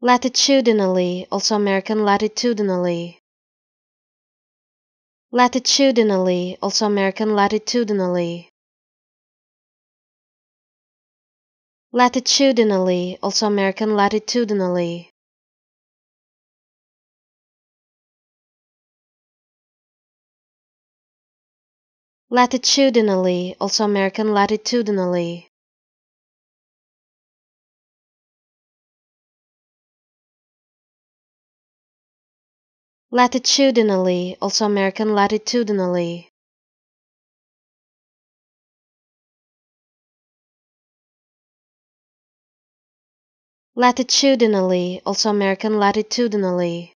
Latitudinally, also American latitudinally. Latitudinally, also American latitudinally. Latitudinally, also American latitudinally. Latitudinally, also American latitudinally. Latitudinally, also American latitudinally. Latitudinally, also American latitudinally.